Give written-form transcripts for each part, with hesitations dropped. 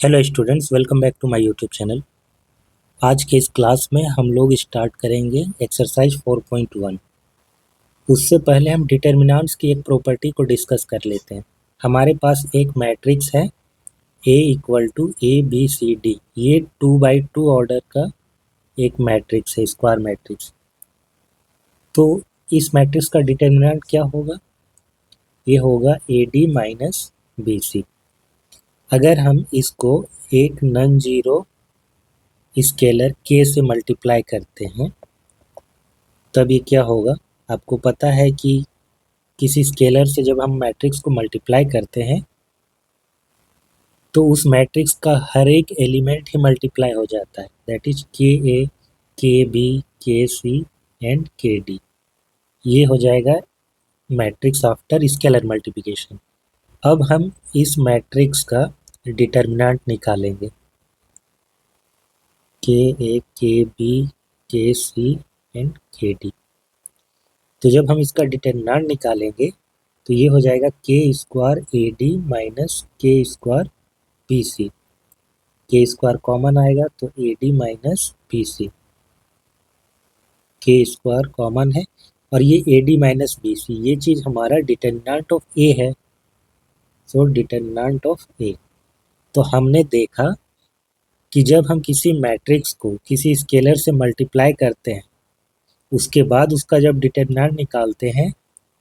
Hello students, welcome back to my YouTube channel. आज के इस क्लास में हम लोग स्टार्ट करेंगे एक्सरसाइज 4.1। उससे पहले हम डिटर्मिनेंट्स की एक प्रॉपर्टी को डिस्कस कर लेते हैं। हमारे पास एक मैट्रिक्स है A इक्वल टू ABCD। ये 2x2 ऑर्डर का एक मैट्रिक्स है, स्क्वायर मैट्रिक्स। तो इस मैट्रिक्स का डिटर्मिनेंट क्या होगा? ये होगा AD माइनस BC। अगर हम इसको एक नॉन जीरो स्केलर k से मल्टीप्लाई करते हैं तब ये क्या होगा? आपको पता है कि किसी स्केलर से जब हम मैट्रिक्स को मल्टीप्लाई करते हैं तो उस मैट्रिक्स का हर एक एलिमेंट ही मल्टीप्लाई हो जाता है, that is KA, KB, KC and KD। ये हो जाएगा मैट्रिक्स आफ्टर स्केलर मल्टीप्लिकेशन। अब हम इस मैट्रिक्स का डिटर्मिनेंट निकालेंगे, KA, KB, KC and KD। तो जब हम इसका डिटर्मिनेंट निकालेंगे तो ये हो जाएगा के स्क्वायर AD माइनस के स्क्वायर BC। के स्क्वायर कॉमन आएगा तो AD माइनस BC, के स्क्वायर कॉमन है और ये AD माइनस BC, ये चीज़ हमारा डिटर्मिनेंट ऑफ A है। So determinant of A। तो हमने देखा कि जब हम किसी मैट्रिक्स को किसी स्केलर से मल्टीप्लाई करते हैं उसके बाद उसका जब डिटर्मिनेंट निकालते हैं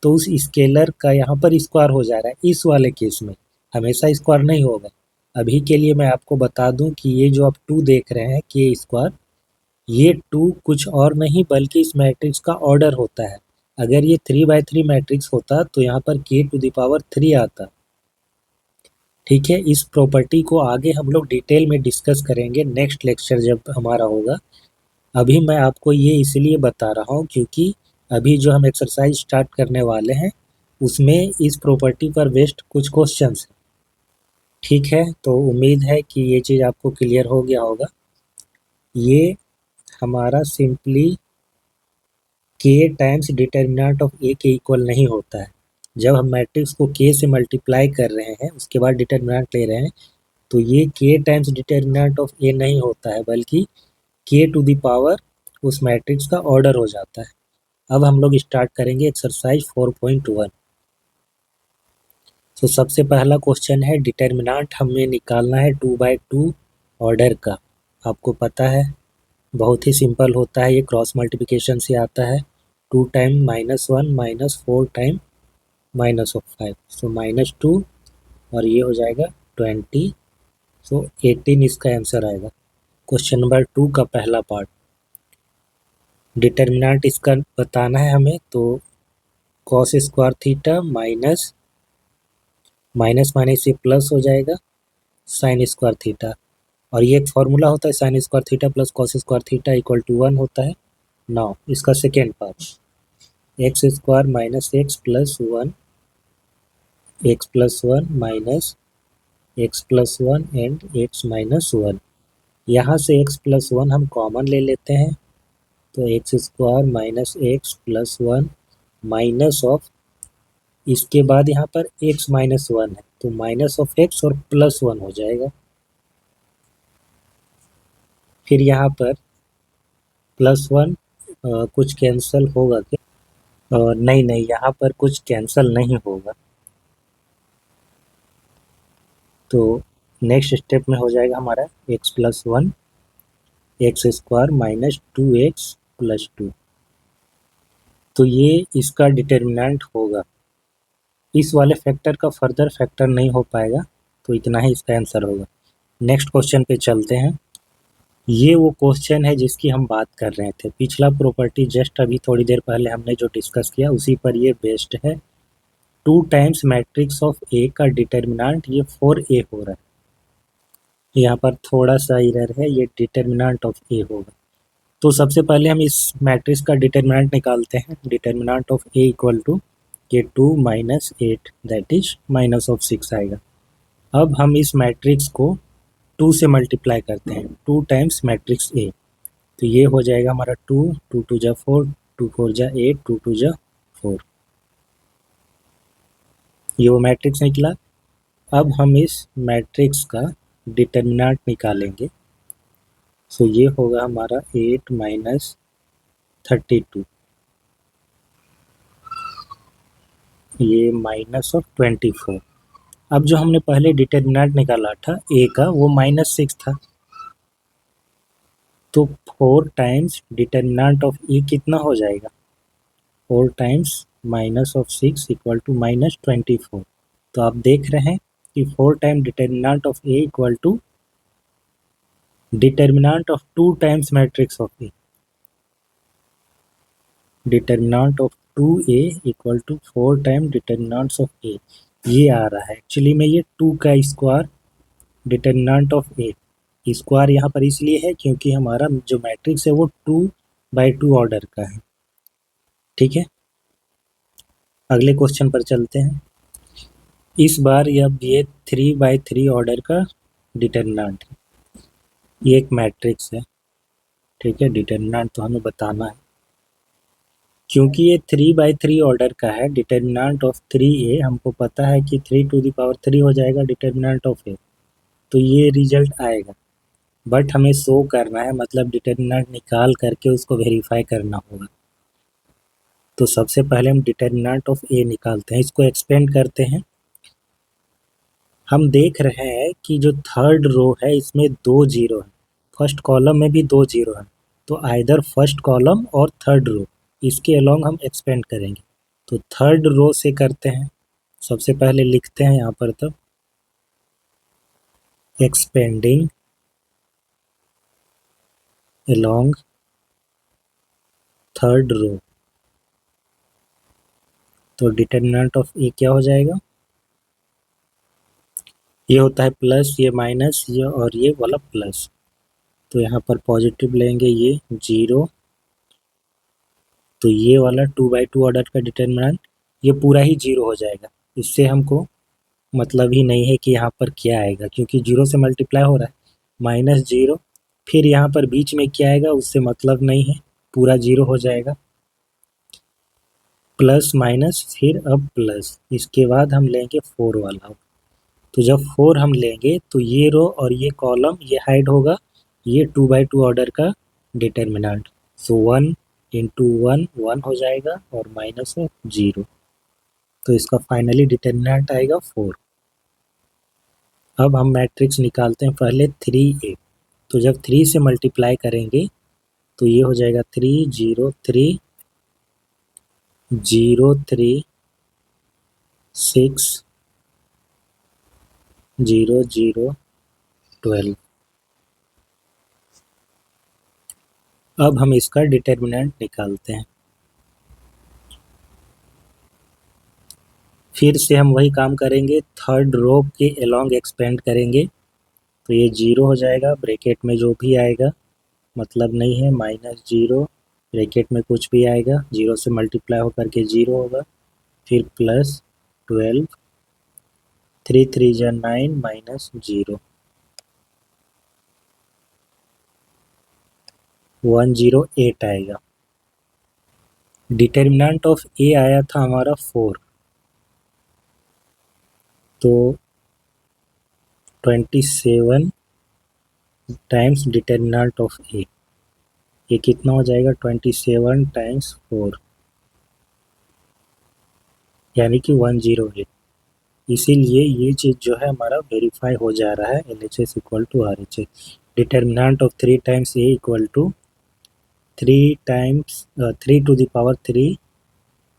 तो उस स्केलर का यहाँ पर स्क्वायर हो जा रहा है। इस वाले केस में हमेशा स्क्वायर नहीं होगा। अभी के लिए मैं आपको बता दूं कि ये जो आप 2 देख रहे हैं के स्क्वायर, ये 2 कुछ और नहीं बल्कि इस मैट्रिक्स का ऑर्डर होता है। अगर ये 3x3 मैट्रिक्स होता तो यहाँ पर k टू द पावर 3 आता। ठीक है, इस प्रॉपर्टी को आगे हम लोग डिटेल में डिस्कस करेंगे नेक्स्ट लेक्चर जब हमारा होगा। अभी मैं आपको ये इसलिए बता रहा हूँ क्योंकि अभी जो हम एक्सरसाइज स्टार्ट करने वाले हैं उसमें इस प्रॉपर्टी पर बेस्ड कुछ क्वेश्चंस हैं। ठीक है, तो उम्मीद है कि ये चीज़ आपको क्लियर हो गया होगा। ये हमारा simply k times determinant of A के इक्वल नहीं होता है। जब हम मैट्रिक्स को k से मल्टीप्लाई कर रहे हैं उसके बाद डिटर्मिनेंट ले रहे हैं तो ये k times determinant of A नहीं होता है बल्कि k टू द पावर उस मैट्रिक्स का ऑर्डर हो जाता है। अब हम लोग स्टार्ट करेंगे एक्सरसाइज 4.1। तो सबसे पहला क्वेश्चन है, डिटर्मिनेंट हमें निकालना है 2x2 ऑर्डर का। आपको पता है बहुत ही सिंपल होता है, ये क्रॉस मल्टीप्लिकेशन से आता है। 2 टाइम -1 माइनस 4 टाइम -5, सो -2 और ये हो जाएगा 20, सो 18 इसका आंसर आएगा। क्वेश्चन नंबर 2 का पहला पार्ट, डिटर्मिनेंट इसका बताना है हमें। तो cos square theta minus minus से प्लस हो जाएगा साइन स्क्वायर थीटा, और ये एक फॉर्मूला होता है sine square theta plus cos square theta equal to 1 होता है। नाउ इसका second part, X square minus X plus 1, X plus 1 minus X plus 1 and X minus 1। यहाँ से एक्स प्लस 1 हम कॉमन ले लेते हैं तो x square minus X plus 1 minus of, इसके बाद यहाँ पर x माइनस 1 है तो माइनस ऑफ x और प्लस 1 हो जाएगा। फिर यहाँ पर प्लस 1 कुछ कैंसिल होगा क्या? नहीं नहीं, यहाँ पर कुछ कैंसिल नहीं होगा। तो नेक्स्ट स्टेप में हो जाएगा हमारा x plus 1 x square minus 2x plus 2। तो ये इसका डिटर्मिनेंट होगा। इस वाले फैक्टर का फर्दर फैक्टर नहीं हो पाएगा तो इतना ही इसका आंसर होगा। नेक्स्ट क्वेश्चन पे चलते हैं। ये वो क्वेश्चन है जिसकी हम बात कर रहे थे। पिछला प्रॉपर्टी जस्ट अभी थोड़ी देर पहले हमने जो डिस्कस किया उसी पर ये बेस्ड है। 2 टाइम्स मैट्रिक्स ऑफ ए का डिटर्मिनेंट ये 4a हो रहा है। यहाँ पर थोड़ा सा एरर है, ये डिटर्मिनेंट ऑफ ए होगा। तो सबसे पहले हम इस मैट्रिक्स का डिटर्मिनेंट निकालते हैं। Determinant of A equal to ये 2 minus 8 that is minus of 6 आएगा। अब हम इस मैट्रिक्स को 2 से मल्टीप्लाई करते हैं, 2 टाइम्स मैट्रिक्स ए। तो ये हो जाएगा हमारा 2, 2 2 जा 4, 2 4 जा 8, 2 2 जा 4। ये वो मैट्रिक्स निकला। अब हम इस मैट्रिक्स का डिटर्मिनेंट निकालेंगे। सो ये होगा हमारा 8 माइनस 32, ये माइनस ऑफ 24। अब जो हमने पहले डिटर्मिनेंट निकाला था ए का, वो -6 था, तो 4 टाइम्स डिटर्मिनेंट ऑफ ए कितना हो जाएगा, 4 टाइम्स -6 इक्वल टू -24। तो आप देख रहे हैं कि 4 time determinant of A equal to determinant of 2 times matrix of A, determinant of 2a equal to 4 time determinants of A, ये आ रहा है। एक्चुअली में ये 2 का square determinant of A, square यहाँ पर इसलिए है क्योंकि हमारा जो मैट्रिक्स है वो 2/2 ऑर्डर का है। ठीक है, अगले क्वेश्चन पर चलते हैं। इस बार ये 3/3 ऑर्डर का डिटर्मिनेंट है, ये एक मैट्रिक्स है। ठीक है, डिटर्मिनेंट तो हमें बताना है, क्योंकि ये 3/3 ऑर्डर का है। डिटर्मिनेंट ऑफ 3a हमको पता है कि 3⁻³ हो जाएगा डिटर्मिनेंट ऑफ a, तो ये रिजल्ट आएगा। बट हमें शो करना है, मतलब डिटर्मिनेंट निकाल करके उसको वेरीफाई करना होगा। तो सबसे पहले हम डिटर्मिनेंट ऑफ a निकालते हैं, इसको एक्सपेंड करते हैं। हम देख रहे हैं कि जो थर्ड रो है इसमें 2 जीरो है, फर्स्ट कॉलम में भी 2 जीरो है, तो आइदर फर्स्ट कॉलम और थर्ड रो इसके अलोंग हम एक्सपेंड करेंगे। तो थर्ड रो से करते हैं, सबसे पहले लिखते हैं यहाँ पर, तब एक्सपेंडिंग अलोंग थर्ड रो, तो डिटर्मिनेंट ऑफ ए क्या हो जाएगा, ये होता है प्लस, ये माइनस, ये और ये वाला प्लस, तो यहाँ पर पॉजिटिव लेंगे, ये 0, तो ये वाला 2/2 ऑर्डर का डिटर्मिनेंट ये पूरा ही 0 हो जाएगा। इससे हमको मतलब ही नहीं है कि यहाँ पर क्या आएगा, क्योंकि 0 से मल्टीप्लाई हो रहा है, -0, फिर यहाँ पर बीच में क्या आएगा उससे मतलब नहीं है, पूरा 0 हो जाएगा, प्लस माइनस फिर अब प्लस, इसके बाद हम लेंगे 4 वाला। तो जब 4 हम लेंगे तो ये रो और ये कॉलम ये हाइड होगा, ये 2/2 ऑर्डर का डिटर्मिनेंट, सो 1 इंटू 1 1 हो जाएगा और माइनस में 0, तो इसका फाइनली डिटर्मिनेंट आएगा 4। अब हम मैट्रिक्स निकालते हैं, पहले 3a, तो जब 3 से मल्टीप्लाई करेंगे तो ये हो जाएगा 3 0 3 0 3 6 0 0 12। अब हम इसका डिटर्मिनेंट निकालते हैं, फिर से हम वही काम करेंगे, थर्ड रो के अलोंग एक्सपेंड करेंगे, तो ये 0 हो जाएगा, ब्रैकेट में जो भी आएगा मतलब नहीं है, -0, ब्रैकेट में कुछ भी आएगा 0 से मल्टीप्लाई होकर के 0 होगा, फिर प्लस 12, 3 3 जा 9 -0, 108 आएगा। डिटर्मिनेंट ऑफ ए आया था हमारा 4, तो 27 टाइम्स डिटर्मिनेंट ऑफ ए, ये कितना हो जाएगा 27 टाइम्स 4, यानी कि 108। इसीलिए ये चीज़ जो है हमारा वेरीफाई हो जा रहा है, LHS equal to RHS। Determinant of 3 times A equal to 3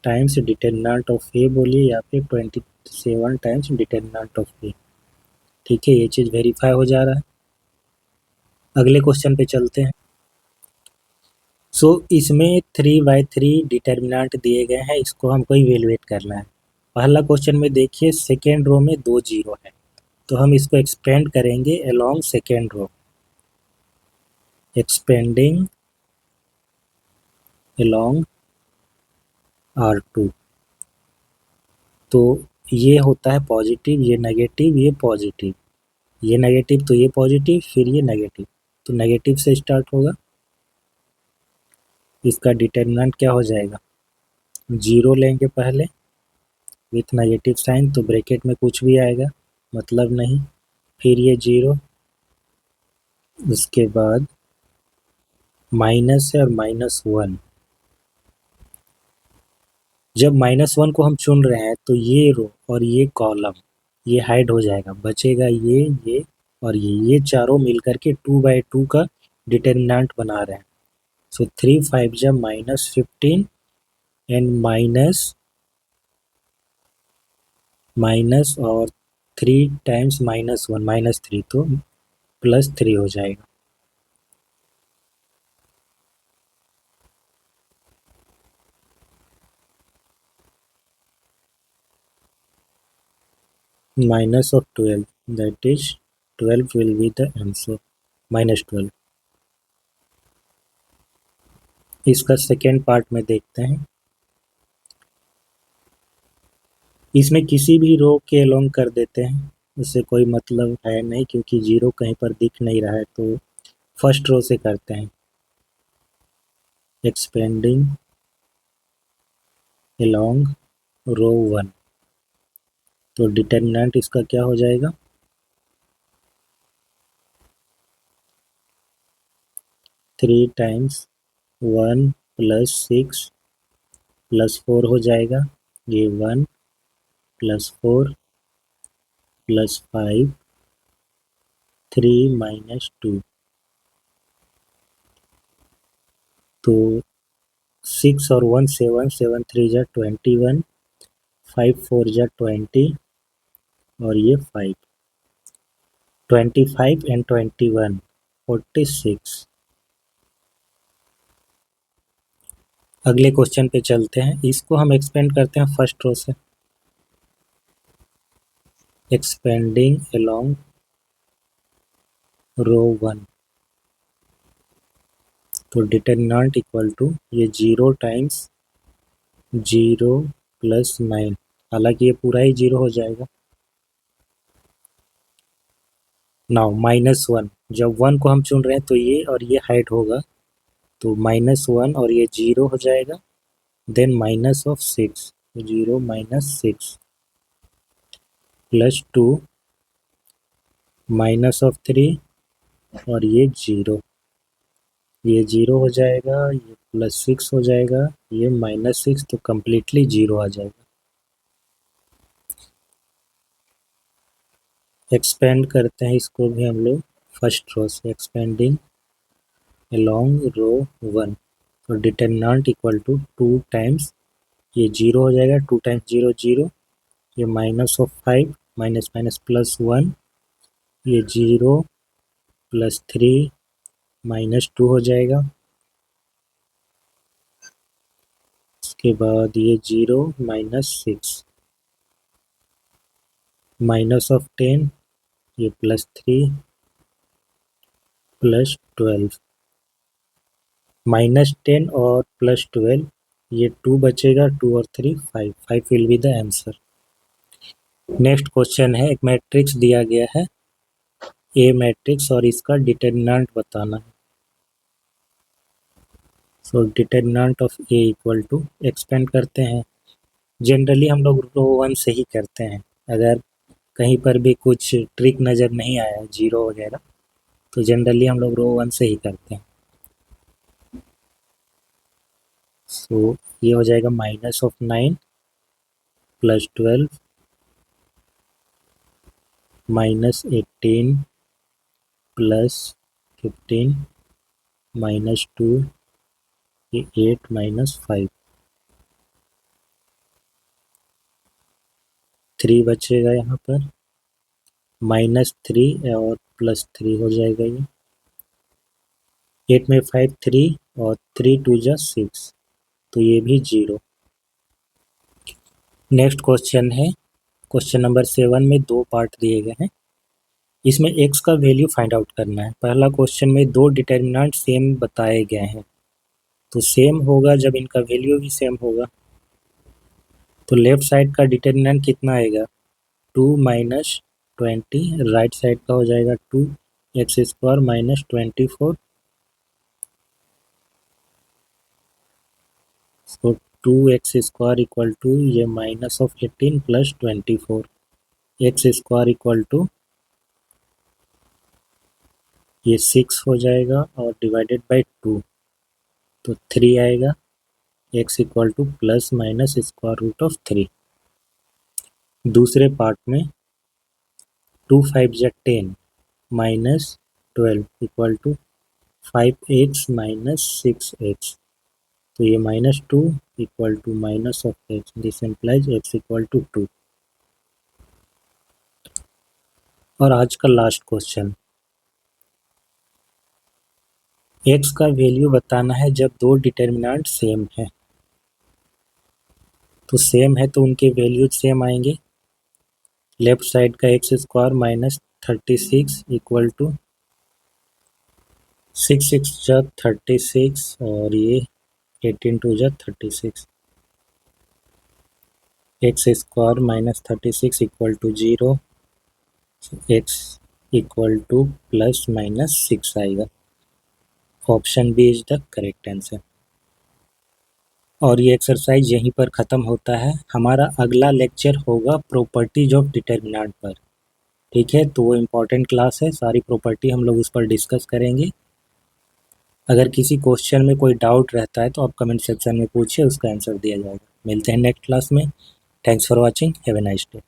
times determinant of A बोलिए, या फिर 27 टाइम्स डिटर्मिनेंट ऑफ ए। ठीक है, ये चीज़ वेरीफाई हो जा रहा है। अगले क्वेश्चन पे चलते हैं। सो इसमें 3/3 डिटर्मिनेंट दिए गए हैं, इसको हमको इवेलुएट करना है। पहला क्वेश्चन में देखिए सेकेंड रो में 2 जीरो है, तो हम इसको एक्सपेंड करेंगे along second row, expanding along R2, तो ये होता है पॉजिटिव, ये नेगेटिव, ये पॉजिटिव, ये नेगेटिव तो ये पॉजिटिव, फिर ये नेगेटिव, तो नेगेटिव से स्टार्ट होगा, इसका डिटर्मिनेंट क्या हो जाएगा, 0 लेंगे पहले विथ नेगेटिव साइन, तो ब्रैकेट में कुछ भी आएगा मतलब नहीं, फिर ये 0, उसके बाद माइनस है और -1। जब -1 को हम चुन रहे हैं तो ये रो और ये कॉलम ये हाइड हो जाएगा, बचेगा ये और ये चारों मिलकर के 2/2 का डिटरमिनेंट बना रहे हैं। सो 3 5 जा -15 एंड माइनस और 3 टाइम्स -1 -3, तो +3 हो जाएगा। Minus of 12, that is 12 will be the answer, -12। इसका सेकेंड पार्ट में देखते हैं। इसमें किसी भी रो के अलोंग कर देते हैं, उससे कोई मतलब है नहीं क्योंकि जीरो कहीं पर दिख नहीं रहा है, तो फर्स्ट रो से करते हैं। एक्सपेंडिंग अलोंग रो 1, तो डिटरमिनेंट इसका क्या हो जाएगा? 3 टाइम्स 1 + 6 + 4 हो जाएगा, ये 1 + 4 + 5 3 - 2, तो 6 और 1 7 7 3 जा 21, 5 4 जा 20 और ये 5, 25 एंड 21 46। अगले क्वेश्चन पे चलते हैं। इसको हम एक्सपेंड करते हैं फर्स्ट रो से। एक्सपेंडिंग अलोंग रो 1, तो डिटरमिनेंट इक्वल टू ये 0 टाइम्स 0 + 9, हालांकि ये पूरा ही 0 हो जाएगा। नाउ -1, जब 1 को हम चुन रहे हैं तो ये और ये हाइड होगा, तो -1 और ये 0 हो जाएगा, देन -6, 0 - 6 +2 -3 और ये 0, ये 0 हो जाएगा, ये +6 हो जाएगा, ये -6, तो कम्प्लीटली 0 आ जाएगा। एक्सपेंड करते हैं इसको भी हम लोग फर्स्ट रो से। एक्सपेंडिंग अलोंग रो 1, तो डिटरमिनेंट इक्वल टू 2 टाइम्स ये 0 हो जाएगा, 2 टाइम्स 0 0, ये -5 माइनस माइनस +1, ये 0 +3 -2 हो जाएगा। उसके बाद ये 0 -6 -10, ये +3 +12, -10 और +12, ये 2 बचेगा, 2 और 3 5, 5 will be the answer. Next question है, एक मैट्रिक्स दिया गया है ए मैट्रिक्स और इसका डिटरमिनेंट बताना है। So determinant of A equal to, expand करते हैं। जनरली हम लोग रो 1 से ही करते हैं, अगर कहीं पर भी कुछ ट्रिक नज़र नहीं आया जीरो वगैरह, तो जनरली हम लोग रो 1 से ही करते हैं। सो ये हो जाएगा -9 +12 -18 +15 -2, ये 8 -5, 3 बचेगा यहाँ पर, -3 और +3 हो जाएगा, ये 8 में 5 3 और 3 2 जा 6, तो ये भी 0। नेक्स्ट क्वेश्चन है, क्वेश्चन नंबर 7 में 2 पार्ट दिए गए हैं। इसमें x का वैल्यू फाइंड आउट करना है। पहला क्वेश्चन में 2 डिटर्मिनेंट सेम बताए गए हैं, तो सेम होगा जब इनका वैल्यू भी सेम होगा। तो लेफ्ट साइड का डिटर्मिनेंट कितना आएगा? 2 - 20, राइट साइड का हो जाएगा 2x² - 24, तो 2x² इक्वल टू ये -18 + 24, x² इक्वल टू ये 6 हो जाएगा और डिवाइडेड बाई 2 तो 3 आएगा। x equal to plus minus square root of 3। दूसरे पार्ट में 2 5 जा 10 minus 12 equal to 5x minus 6x। तो ये -2 equal to minus of x, this implies x equal to 2। और आज का लास्ट क्वेश्चन, x का वैल्यू बताना है जब दो डिटर्मिनेंट सेम है। तो सेम है तो उनके वैल्यूज सेम आएंगे। लेफ्ट साइड का X square minus 36 equal to 6 6 जा 36 और ये 18 2 जा 36। X square minus 36 equal to 0, X equal to plus minus 6 आएगा। Option B is the correct answer. और ये एक्सरसाइज यहीं पर ख़त्म होता है। हमारा अगला लेक्चर होगा प्रॉपर्टीज ऑफ डिटर्मिनेंट पर। ठीक है, तो वो इम्पॉर्टेंट क्लास है, सारी प्रॉपर्टी हम लोग उस पर डिस्कस करेंगे। अगर किसी क्वेश्चन में कोई डाउट रहता है तो आप कमेंट सेक्शन में पूछिए, उसका आंसर दिया जाएगा। मिलते हैं नेक्स्ट क्लास में। Thanks for watching, have a nice day.